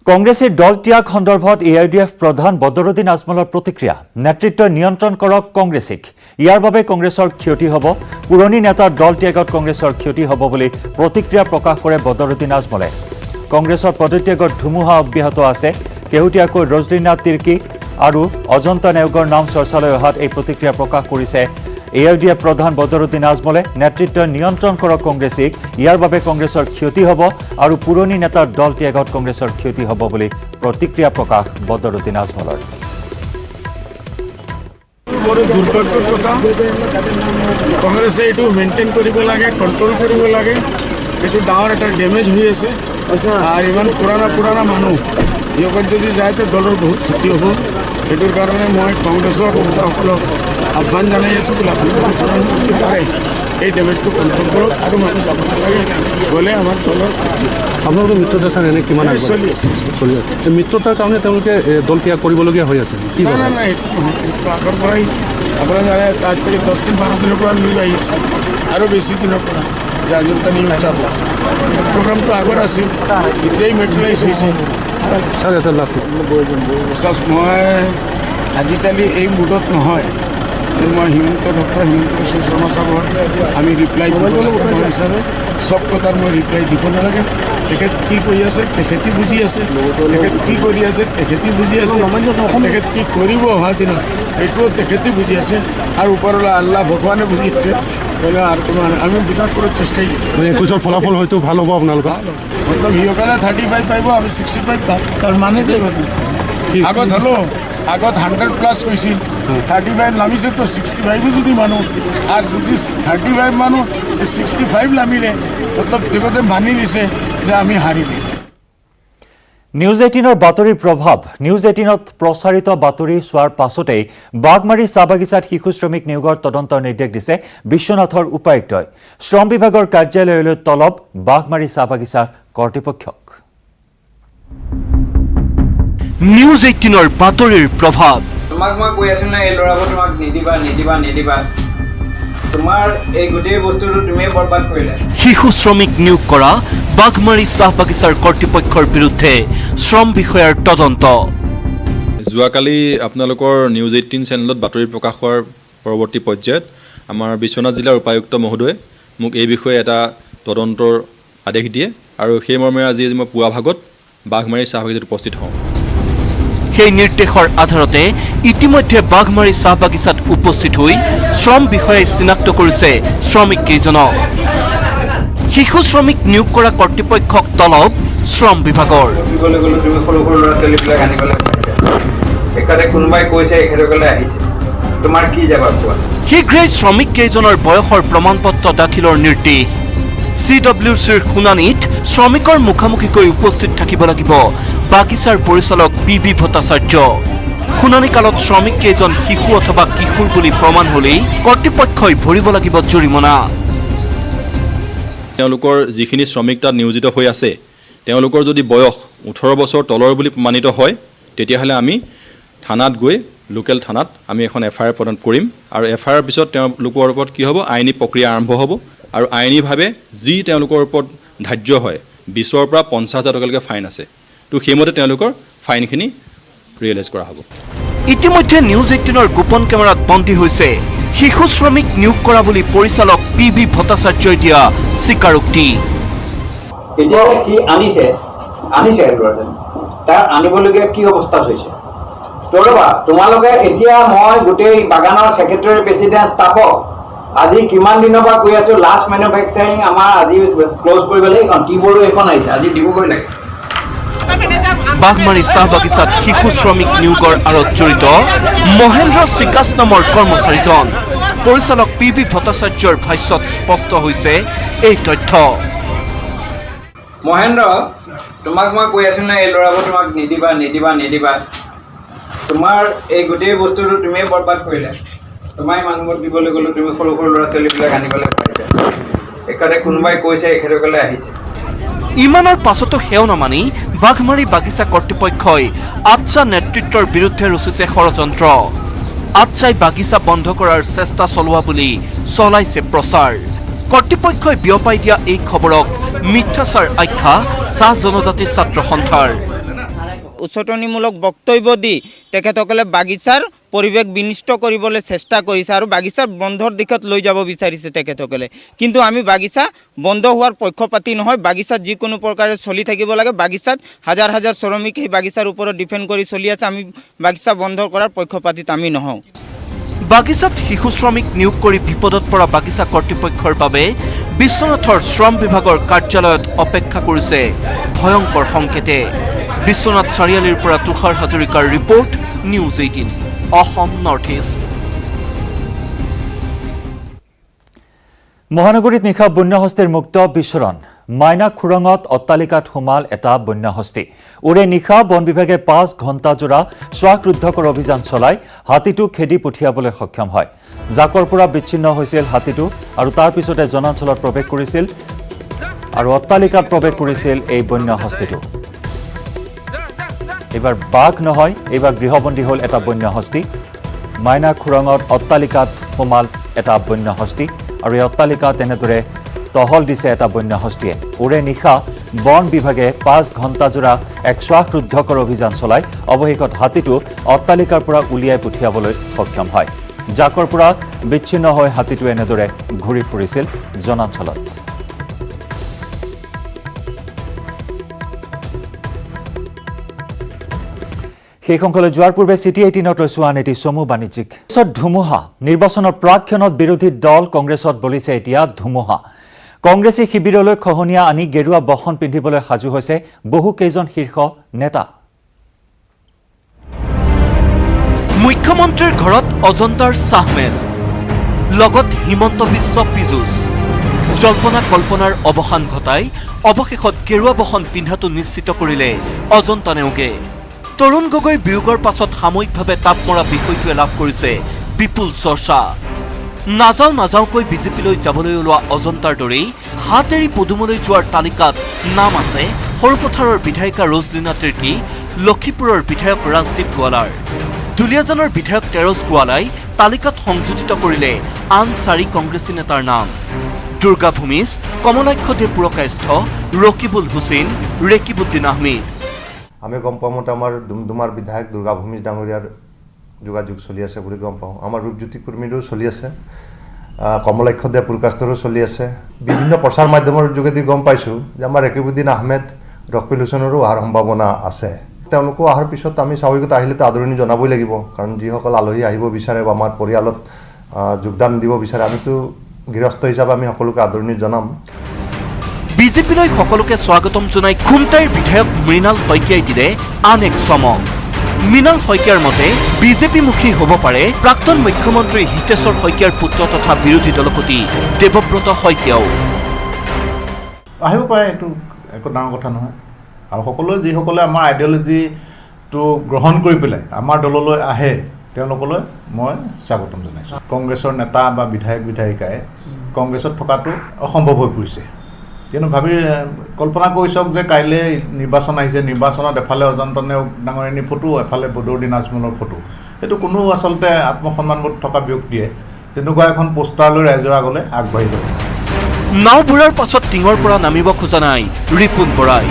কংগ্ৰেছৰ দল ত্যাগ সন্দৰ্ভত এআইডিএফ প্ৰধান বদৰুদ্দিন আজমলৰ প্ৰতিক্ৰিয়া নেতৃত্বৰ নিয়ন্ত্ৰণ কৰক কংগ্ৰেছক ইয়াৰ বাবে কংগ্ৰেছৰ ক্ষতি হ'ব পুৰণি নেতাৰ দল ত্যাগত কংগ্ৰেছৰ ক্ষতি হ'ব বুলি প্ৰতিক্ৰিয়া প্ৰকাশ কৰে বদৰুদ্দিন আজমলে কংগ্ৰেছৰ পদত্যাগৰ ধুমুহা অব্যাহত আছে কেহুটিয়াকৈ ৰজলিনা তিৰ্কি আৰু অজন্তা নেওগৰ নাম চৰ্চালৈ অহাত এই প্ৰতিক্ৰিয়া প্ৰকাশ কৰিছে এআইডিএফ প্ৰধান বদৰুদ্দিন আজমলে নেতৃত্বৰ নিয়ন্ত্ৰণ কৰক কংগ্ৰেছক ইয়াৰ বাবে কংগ্ৰেছৰ ক্ষতি হ'ব আৰু পুৰণি নেতাৰ দল ত্যাগত কংগ্ৰেছৰ ক্ষতি হ'ব বুলি প্ৰতিক্ৰিয়া প্ৰকাশ বদৰুদ্দিন আজমলৰ দুৰ্ভাগ্যৰ কথা কংগ্ৰেছে এইটো মেইনটেইন কৰিব লাগে কণ্ট্ৰল কৰিব লাগে এইটো ডাঙৰ এটা ডেমেজ হৈ আছে আৰু ইমান পুৰণা মানুহ ইহঁত যদি যায় তো দলৰ বহুত ক্ষতি হ'ব সেইটোৰ কাৰণে মই কংগ্ৰেছৰ নেতাসকলক আহ্বান জনাই আছোঁ বোলে আপোনালোকে যিমান কৰিব পাৰে এই ডেমেজটো কণ্ট্ৰল কৰক আৰু মানুহ যাব নালাগে গ'লে আমাৰ দলৰ ক্ষতি আপোনালোকৰ মিত্ৰতা এনে কিমান চলি আছে মিত্ৰতাৰ কাৰণে তেওঁলোকে দল ত্যাগ কৰিবলগীয়া হৈ আছে নাই এইটো আগৰ পৰাই আপোনাৰ জানে তাত থেকে 10 দিন 12 দিনৰ পৰা লৈ আহি আছে আৰু বেছি দিনৰ পৰা যে অজন্তা নিউজ চাব প্ৰগ্ৰামটো আগত আছিল এতিয়াই মেটেৰিয়েলাইজ হৈছে ছাৰ এটা লাষ্ট মই আজিকালি এই মুডত নহয় মই হিমন্ত বিশ্ব শৰ্মা চাহাবৰ আমি ৰিপ্লাই দিব লাগিব হিচাপে চব কথাৰ মই ৰিপ্লাই দিব নালাগে তেখেত কি কৰি আছে তেখেতে বুজি আছে তেখেত কি কৰি আছে তেখেতে বুজি আছে তেখেত কি কৰিব অহা দিনত এইটোও তেখেতে বুজি আছে আৰু ওপৰলৈ আল্লাহ ভগৱানে বুজি আছে আৰু তোমাৰ আমি বুজাত কৰাৰ চেষ্টাই দিম 21ৰ ফলাফল হয়তো ভাল হ'ব আপোনালোকৰ মতলব সিহঁতে 35 পাব আমি 65 পাম তাৰ মানে আগত হ'লো আগত 100+ কৈছিল 35 নামিছে তো 65 যদি মানুহ আৰু যদি 35 মানুহ 65 নামিলে মতলব তেখেতে মানি নিছে যে আমি হাৰিলোঁ নিউজ 18ৰ বাতৰিৰ প্ৰভাৱ নিউজ 18ত প্ৰচাৰিত বাতৰি চোৱাৰ পাছতেই বাগমাৰী চাহ বাগিচাত শিশু শ্ৰমিক নিয়োগৰ তদন্তৰ নিৰ্দেশ দিছে বিশ্বনাথৰ উপায়ুক্তই শ্ৰম বিভাগৰ কাৰ্যালয়লৈ তলব বাগমাৰী চাহ বাগিচা কৰ্তৃপক্ষক নিউজ 18ৰ বাতৰিৰ প্ৰভাৱ তোমাক মই কৈ আছো না এই লৰাবোৰ তোমাক নিদিবা তোমাৰ এই গোটেই বস্তুটো তুমি বৰবাদ কৰিলা শিশু শ্ৰমিক নিয়োগ কৰা বাগমাৰী চাহ বাগিচাৰ কৰ্তৃপক্ষৰ বিৰুদ্ধে শ্ৰম বিষয়াৰ তদন্ত যোৱাকালি আপোনালোকৰ নিউজ 18 চেনেলত বাতৰি প্ৰকাশ হোৱাৰ পৰৱৰ্তী পৰ্যায়ত আমাৰ বিশ্বনাথ জিলাৰ উপায়ুক্ত মহোদয়ে মোক এই বিষয়ে এটা তদন্তৰ আদেশ দিয়ে আৰু সেই মৰ্মে আজি মই পুৱা ভাগত বাগমাৰী চাহ বাগিচাত উপস্থিত হওঁ সেই নিৰ্দেশৰ আধাৰতে ইতিমধ্যে বাগমাৰী চাহ বাগিচাত উপস্থিত হৈ শ্ৰম বিষয়াই চিনাক্ত কৰিছে শ্ৰমিক কেইজনক শিশু শ্ৰমিক নিয়োগ কৰা কৰ্তৃপক্ষক তলব শ্ৰম বিভাগৰ তুমি সৰু ল'ৰা ছোৱালীবিলাক আনিবলৈ একাতে কোনোবাই কৈছে এখেতসকলে আহিছে তোমাৰ কি জবাব কোৱা শীঘ্ৰেই শ্ৰমিক কেইজনৰ বয়সৰ প্ৰমাণপত্ৰ দাখিলৰ নিৰ্দেশ CWCৰ শুনানিত শ্ৰমিকৰ মুখামুখিকৈ উপস্থিত থাকিব লাগিব বাগিচাৰ পৰিচালক BB ভট্টাচাৰ্য শুনানি কালত শ্ৰমিক কেইজন শিশু অথবা কিশোৰ বুলি প্ৰমাণ হ'লেই কৰ্তৃপক্ষই ভৰিব লাগিব জৰিমনা তেওঁলোকৰ যিখিনি শ্ৰমিক তাত নিয়োজিত হৈ আছে তেওঁলোকৰ যদি বয়স 18 বছৰ তলৰ বুলি প্ৰমাণিত হয় তেতিয়াহ'লে আমি থানাত গৈ লোকেল থানাত আমি এখন FIR প্ৰদান কৰিম আৰু FIR পিছত তেওঁলোকৰ ওপৰত কি হ'ব আইনী প্ৰক্ৰিয়া আৰম্ভ হ'ব আৰু আইনীভাৱে যি তেওঁলোকৰ ওপৰত ধাৰ্য হয় 20ৰ পৰা 50,000 টকালৈকে ফাইন আছে তো সেইমতে তেওঁলোকৰ ফাইনখিনি ৰিয়েলাইজ কৰা হ'ব ইতিমধ্যে নিউজ 18ৰ গোপন কেমেৰাত বন্দী হৈছে শিশু শ্ৰমিক নিয়োগ কৰা বুলি পৰিচালক BB ভট্টাচাৰ্যই দিয়া স্বীকাৰোক্তি এতিয়া কি আনিছে তাৰ আনিবলগীয়া কি অৱস্থা হৈছে ৰবা তোমালোকে এতিয়া মই গোটেই বাগানৰ সেক্ৰেটাৰী প্ৰেছিডেন্ট ষ্টাফক আজি কিমান দিনৰ পৰা কৈ আছো লাষ্ট মেনুফেকচাৰিং আমাৰ আজি ক্লোজ কৰিবলৈ এখন টিবোৰ্ডো এখন আহিছে আজি দিবগৈ লাগে বাগমাৰী চাহ বাগিচাত শিশু শ্ৰমিক নিয়োগৰ আঁৰত জড়িত মহেন্দ্ৰ চিকাছ নামৰ কৰ্মচাৰীজন পৰিচালক BB ভট্টাচাৰ্যৰ ভাষ্যত স্পষ্ট হৈছে এই তথ্য মহেন্দ্ৰ তোমাক মই কৈ আছো না এই লৰাবোৰ তোমাক নিদিবা তোমাৰ এই গোটেই বস্তুটো তুমি বৰবাদ কৰিলা তোমাই মানুহক দিবলৈ গ'লো তুমি সৰু ল'ৰা ছোৱালীবিলাক আনিবলৈ পাৰিছা একাতে কোনোবাই কৈছে এখেতসকলে আহিছে ইমানৰ পাছতো সেও নামানি বাগমাৰী বাগিচা কৰ্তৃপক্ষই আচ্ছা নেতৃত্বৰ বিৰুদ্ধে ৰচিছে ষড়যন্ত্ৰ আচ্ছাই বাগিচা বন্ধ কৰাৰ চেষ্টা চলোৱা বুলি চলাইছে প্ৰচাৰ কৰ্তৃপক্ষই বিয়পাই দিয়া এই খবৰক মিথ্যাচাৰ আখ্যা চাহ জনজাতি ছাত্ৰ সন্থাৰ উচতনিমূলক বক্তব্য দি তেখেতসকলে বাগিচাৰ পৰিৱেশ বিনিষ্ট কৰিবলৈ চেষ্টা কৰিছে আৰু বাগিচাৰ বন্ধৰ দিশত লৈ যাব বিচাৰিছে তেখেতসকলে। কিন্তু আমি বাগিচা বন্ধ হোৱাৰ পক্ষপাতি নহয়, বাগিচাত যিকোনো প্ৰকাৰে চলি থাকিব লাগে। বাগিচাত হাজাৰ হাজাৰ শ্ৰমিক এই বাগিচাৰ ওপৰত ডিপেণ্ড কৰি চলি আছে। আমি বাগিচা বন্ধ কৰাৰ পক্ষপাতিত আমি নহওঁ। বাগিচাত শিশু শ্ৰমিক নিয়োগ কৰি বিপদত পৰা বাগিচা কৰ্তৃপক্ষৰ বাবে বিশ্বনাথৰ শ্ৰম বিভাগৰ কাৰ্যালয়ত অপেক্ষা কৰিছে ভয়ংকৰ সংকেতে। বিশ্বনাথ চাৰিআলিৰ পৰা তুষাৰ হাজৰিকাৰ report, news 18 Assam north east. মহানগৰীত নিশা বন্যহস্তীৰ মুক্ত বিচৰণ। মাইনা খুৰঙত অট্টালিকাত সোমাল এটা বন্যহস্তী। ওৰে নিশা বন বিভাগে 5 ঘণ্টাজোৰা শ্বাসৰুদ্ধকৰ অভিযান চলাই হাতীটো খেদি পঠিয়াবলৈ সক্ষম হয়। জাকৰ পৰা বিচ্ছিন্ন হৈছিল হাতীটো আৰু তাৰ পিছতে জনাঞ্চলত প্ৰৱেশ কৰিছিল আৰু অট্টালিকাত প্ৰৱেশ কৰিছিল এই বন্যহস্তীটো। এইবাৰ বাঘ নহয়, এইবাৰ গৃহবন্দী হ'ল এটা বন্যহস্তী। মাইনা খুৰঙত অট্টালিকাত সোমাল এটা বন্যহস্তী আৰু এই অট্টালিকাত এনেদৰে টহল দিছে এটা বন্যহস্তীয়ে। ওৰে নিশা বন বিভাগে 5 ঘণ্টাজোৰা এক শ্বাসৰুদ্ধকৰ অভিযান চলাই অৱশেষত হাতীটো অট্টালিকাৰ পৰা উলিয়াই পঠিয়াবলৈ সক্ষম হয়। জাকৰ পৰা বিচ্ছিন্ন হৈ হাতীটো এনেদৰে ঘূৰি ফুৰিছিল জনাঞ্চলত। সেই সংখ্যালৈ যোৱাৰ পূৰ্বে চিটি 18ত লৈছো আন এটি চমু বাণিজ্যিক ধুমুহা। নিৰ্বাচনৰ প্ৰাকক্ষণত বিৰোধী দল কংগ্ৰেছত বলিছে এতিয়া ধুমুহা। কংগ্ৰেছী শিবিৰলৈ খহনীয়া আনি গেৰুৱা বসন পিন্ধিবলৈ সাজু হৈছে বহু কেইজন শীৰ্ষ নেতা। মুখ্যমন্ত্ৰীৰ ঘৰত অজন্তাৰ চাহমেল, লগত হিমন্ত বিশ্ব পীযুষ। জল্পনা কল্পনাৰ অৱসান ঘটাই অৱশেষত গেৰুৱা বসন পিন্ধাটো নিশ্চিত কৰিলে অজন্তা নেওগে। তৰুণ গগৈৰ বিয়োগৰ পাছত সাময়িকভাৱে তাপ মৰা বিষয়টোৱে লাভ কৰিছে বিপুল চৰ্চা। নাযাওঁকৈ বিজেপিলৈ যাবলৈ ওলোৱা অজন্তাৰ দৰেই হাত এৰি পদুমলৈ যোৱাৰ তালিকাত নাম আছে সৰুপথাৰৰ বিধায়িকা ৰজলীনা তিৰ্কী, লক্ষীপুৰৰ বিধায়ক ৰাজদীপ গোৱালাৰ। দুলীয়াজানৰ বিধায়ক তেৰজ গোৱালাই তালিকাত সংযোজিত কৰিলে আন 4 কংগ্ৰেছী নেতাৰ নাম। দুৰ্গা ভূমিজ, কমলাক্ষ দে পুৰকায়স্থ, ৰকিবুল হুছেইন, ৰেকিবুদ্দিন আহমেদ। আমি গম পাওঁ মতে আমাৰ ডুমডুমাৰ বিধায়ক দুৰ্গা ভূমিজ ডাঙৰীয়াৰ যোগাযোগ চলি আছে বুলি গম পাওঁ। আমাৰ ৰূপজ্যোতি কুৰ্মীৰো চলি আছে, কমলাক্ষ দে পুৰকায়স্থৰো চলি আছে। বিভিন্ন প্ৰচাৰ মাধ্যমৰ যোগেদি গম পাইছোঁ যে আমাৰ ৰেকিবুদ্দিন আহমেদ, ৰকিবুল হুছেইনৰো অহাৰ সম্ভাৱনা আছে। তেওঁলোকো অহাৰ পিছত আমি স্বাভাৱিকতে আহিলেতো আদৰণি জনাবই লাগিব, কাৰণ যিসকল আলহী আহিব বিচাৰে বা আমাৰ পৰিয়ালত যোগদান দিব বিচাৰে, আমিতো গৃহস্থ হিচাপে আমি সকলোকে আদৰণি জনাম। বিজেপিলৈ সকলোকে স্বাগতম জনাই খুমটাইৰ বিধায়ক মৃণাল শইকীয়াই দিলে আন এক চমক। মৃণাল শইকীয়াৰ মতে বিজেপিমুখী হ'ব পাৰে প্ৰাক্তন মুখ্যমন্ত্ৰী হিতেশ্বৰ শইকীয়াৰ পুত্ৰ তথা বিৰোধী দলপতি দেৱব্ৰত শইকীয়াও। আহিব পাৰে, এইটো একো ডাঙৰ কথা নহয়। আৰু সকলোৱে যিসকলে আমাৰ আইডিঅলজিটো গ্ৰহণ কৰি পেলাই আমাৰ দললৈ আহে তেওঁলোকলৈ মই স্বাগতম জনাইছোঁ। কংগ্ৰেছৰ নেতা বা বিধায়ক বিধায়িকাই কংগ্ৰেছত থকাটো অসম্ভৱ হৈ পৰিছে। কিন্তু কল্পনা কৰি চাওক যে কাইলৈ নিৰ্বাচন আহিছে, নিৰ্বাচনত এফালে অজন্তা নেওগ ডাঙৰীয়ানীৰ ফটো, এফালে বদৰুদ্দিন আজমলৰ ফটো। সেইটো কোনো আচলতে আত্মসন্মানবোধ থকা ব্যক্তিয়ে তেনেকুৱা এখন পোষ্টাৰ লৈ ৰাইজৰ আগলৈ আগবাঢ়ি যাব। নাও বুঢ়াৰ পাছত টিঙৰ পৰা নামিব খোজা নাই ৰিপুণ বৰাই।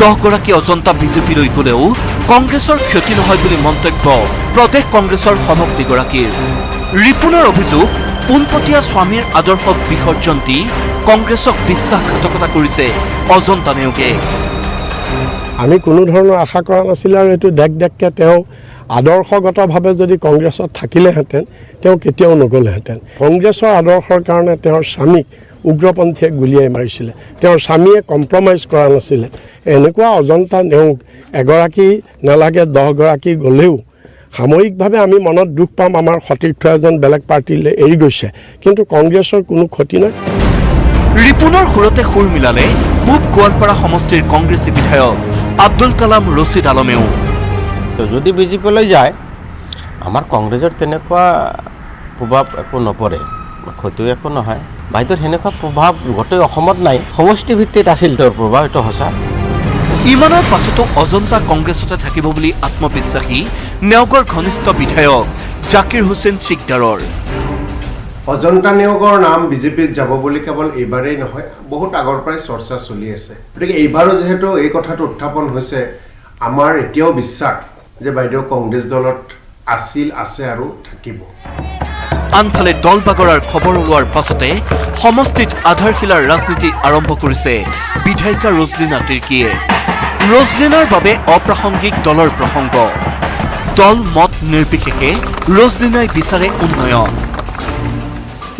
10 গৰাকী অজন্তা বিজেপিলৈ গ'লেও কংগ্ৰেছৰ ক্ষতি নহয় বুলি মন্তব্য প্ৰদেশ কংগ্ৰেছৰ সভাপতিগৰাকীৰ। ৰিপুণৰ অভিযোগ, পোনপটীয়া স্বামীৰ আদৰ্শক বিসৰ্জন দি কংগ্ৰেছক বিশ্বাসঘাতকতা কৰিছে অজন্তা নেওগে। আমি কোনো ধৰণৰ আশা কৰা নাছিলোঁ আৰু এইটো দেখকৈ তেওঁ আদৰ্শগতভাৱে যদি কংগ্ৰেছত থাকিলেহেঁতেন তেওঁ কেতিয়াও নগ'লেহেঁতেন। কংগ্ৰেছৰ আদৰ্শৰ কাৰণে তেওঁৰ স্বামীক উগ্ৰপন্থীয়ে গুলীয়াই মাৰিছিলে, তেওঁৰ স্বামীয়ে কম্প্ৰমাইজ কৰা নাছিলে। এনেকুৱা অজন্তা নেওগ এগৰাকী নালাগে 10 গৰাকী গ'লেও সাময়িকভাৱে আমি মনত দুখ পাম, আমাৰ সতীৰ্থ এজন বেলেগ পাৰ্টিলৈ এৰি গৈছে, কিন্তু কংগ্ৰেছৰ কোনো ক্ষতি নাই। ৰিপুণৰ সুৰতে সুৰ মিলালে পূব গোৱালপাৰা সমষ্টিৰ কংগ্ৰেছী বিধায়ক আব্দুল কালাম ৰছিদ আলমেও। যদি বিজেপিলৈ যায় আমাৰ কংগ্ৰেছৰ তেনেকুৱা প্ৰভাৱ একো নপৰে, ক্ষতিও একো নহয়। বাইদেউৰ সেনেকুৱা প্ৰভাৱ গোটেই অসমত নাই, সমষ্টি ভিত্তিত আছিল তেওঁৰ প্ৰভাৱ, এইটো সঁচা। ইমানৰ পাছতো অজন্তা কংগ্ৰেছতে থাকিব বুলি আত্মবিশ্বাসী নেওগৰ ঘনিষ্ঠ বিধায়ক জাকিৰ হুছেইন চিকদাৰৰ। অজন্তা নেওগৰ নাম বিজেপিত যাব বুলি কেৱল এইবাৰেই নহয়, বহুত আগৰ পৰাই চৰ্চা চলি আছে। গতিকে এইবাৰো যিহেতু এই কথাটো উত্থাপন হৈছে, আমাৰ এতিয়াও বিশ্বাস যে বাইদেউ কংগ্ৰেছ দলত আছিল, আছে আৰু থাকিব। আনফালে দল বাগৰাৰ খবৰ ওলোৱাৰ পাছতে সমষ্টিত আধাৰশিলাৰ ৰাজনীতি আৰম্ভ কৰিছে বিধায়িকা ৰজলিনা তিৰ্কীয়ে। ৰজলিনাৰ বাবে অপ্ৰাসংগিক দলৰ প্ৰসংগ। দল মত নিৰ্বিশেষে ৰজলিনাই বিচাৰে উন্নয়ন।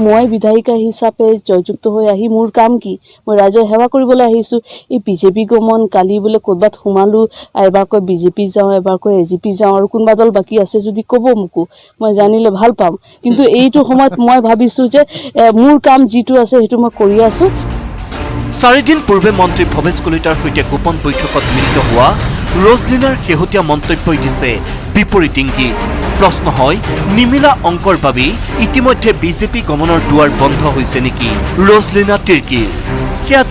মই বিধায়িকা হিচাপে জয়যুক্ত হৈ আহি মোৰ কাম কি? মই ৰাইজৰ সেৱা কৰিবলৈ আহিছোঁ। এই বিজেপি গমন কালি বোলে ক'ৰবাত সোমালোঁ, এবাৰ কয় বিজেপি যাওঁ, এবাৰ কয় এজিপি যাওঁ, আৰু কোনোবা দল বাকী আছে যদি ক'ব মোকো, মই জানিলে ভাল পাম। কিন্তু এইটো সময়ত মই ভাবিছোঁ যে মোৰ কাম যিটো আছে সেইটো মই কৰি আছোঁ। 4 দিন পূৰ্বে মন্ত্ৰী ভৱেশ কলিতাৰ সৈতে গোপন বৈঠকত মিলিত হোৱা ৰজলিনাৰ শেহতীয়া মন্তব্যই দিছে বিপৰীত ইংগিত। প্ৰশ্ন হয়, নিমিলা অংকৰ বাবেই ইতিমধ্যে বিজেপি গমনৰ দুৱাৰ বন্ধ হৈছে নেকি ৰজলিনা তিৰ্কীৰ? সেয়া